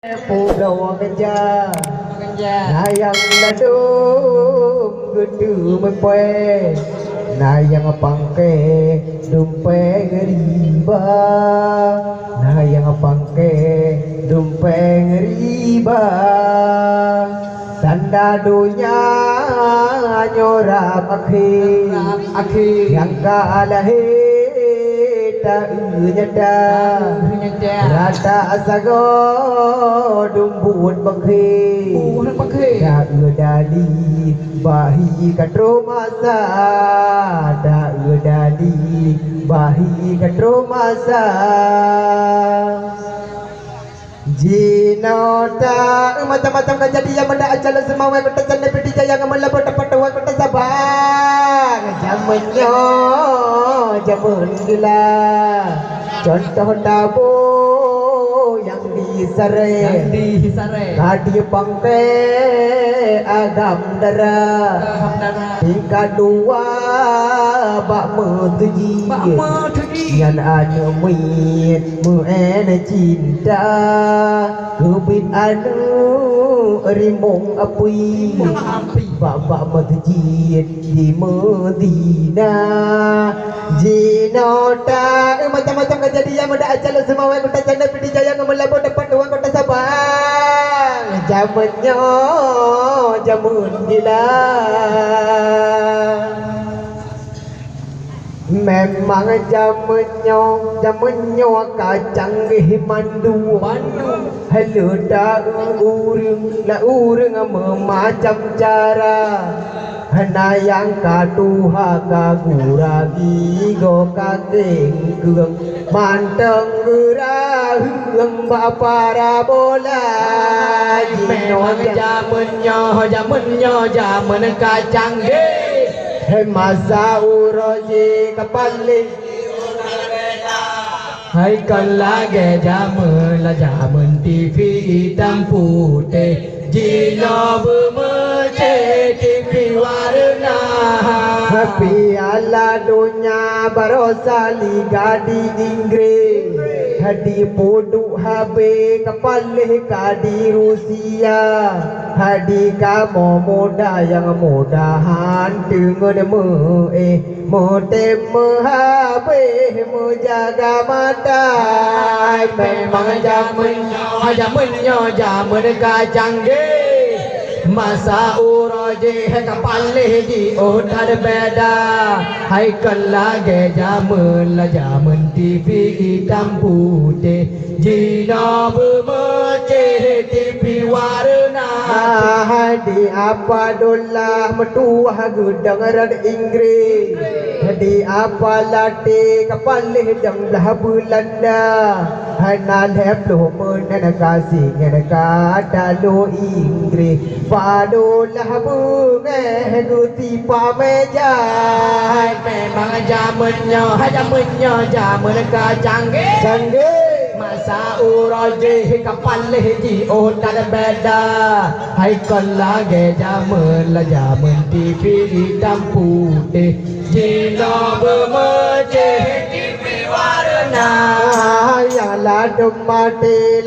Pulau Ganja Nayang ladum Gedu mempe Nayang pangke Dumpe ngeriba Nayang pangke Dumpe ngeriba Tanda dunia Nyoram akhir Yang kalah tak nyata rata asago dumbut bakhe dak dadi bahi katro masa dak dadi bahi katro masa Jinota macam-macam kejadian benda ajal semua kota jana pedi jaya ngamala dapat dua kota Sabang zamannya zaman gila contoh dabo yang disare kadi pangke agam darah tingkat dua bak metuji yang anu mit mu'ena cinta kubit anu rimong api bak metuji di Medina Jinota macam-macam kejadian muda ajal semua kota jana pedi jaya ngamala dapat dua kota Sabang zamannya zaman gila memang zamannya kacang mandu halu dak urang memacam cara hana yang kaduha kaguragi go kating keung manteng gerah heung para bola memang zaman kacang masa uroji kapalik hai kan lagi zaman TV hitam putih Jino bermece TV warna piala dunia barosa liga di Inggris hadi poduk habe kapalih kadi Rusia hadi kamu muda yang mudahan dengan motem habe menjaga mata memang zaman kacang masa uroje kapalih di otar beda hai kan lagi zaman TV hitam putih Jino bermece TV warna hadi apa dolah metuah gudang rad Inggris hadi apa late kapalih dang belah Belanda hana leplo menana kasih ngana dalu Inggris padolah bunga guti pameja memang zaman kacang masa uroje kapalih di otar beda hai kan lagi zaman TV hitam putih Jino bermece TV warna yang ladum mati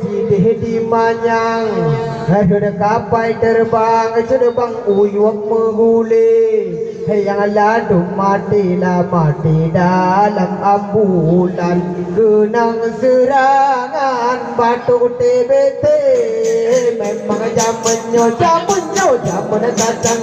sidih di manyang sudah kapai terbang uyuk menggulih yang ladum mati dalam ambulan genang serangan batu TBT memang zaman kacang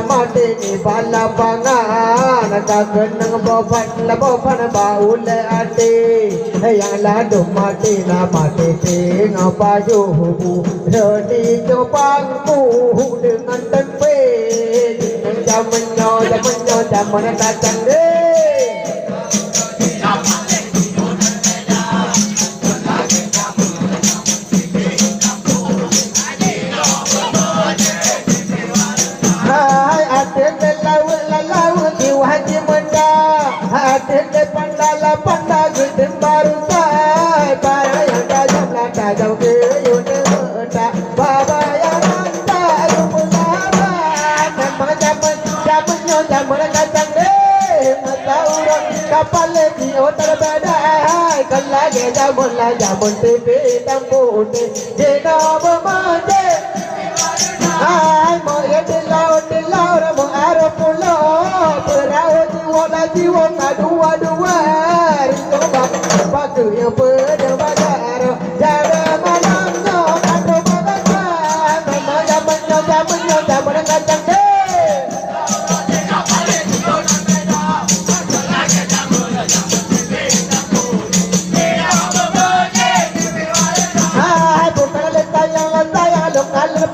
mati ni bala pangan kagenang bopan bau le ati yang ladu mati tengah baju hubu roti copangku dengan tempe zaman kacang pandala pandala gede baru sai para yang tajam la tajam ke yune dia terbeda kan lagi jamun lah jamun TV dan putih jena bermanja ai mo ye dilau mo aro pulo perau jiwa dua rindu batu yang berdebar jara malam no kado bagan memang zaman kacang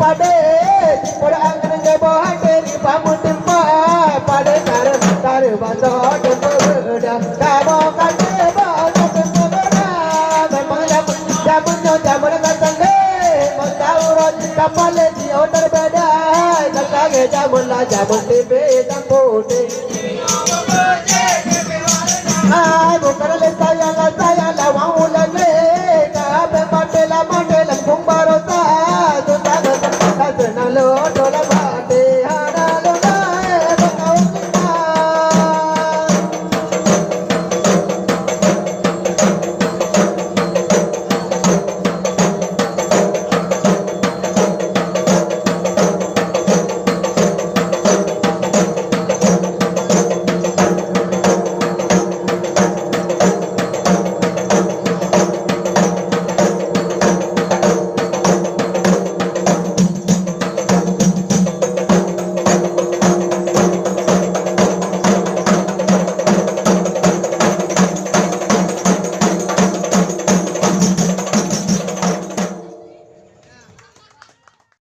pada por angan ke bawah dari pamun tempa pada tar basa tempa kamu kan basa tempa memang zaman datang mau tahu roti kapal dia terbeda kan lagi zaman TV dan putih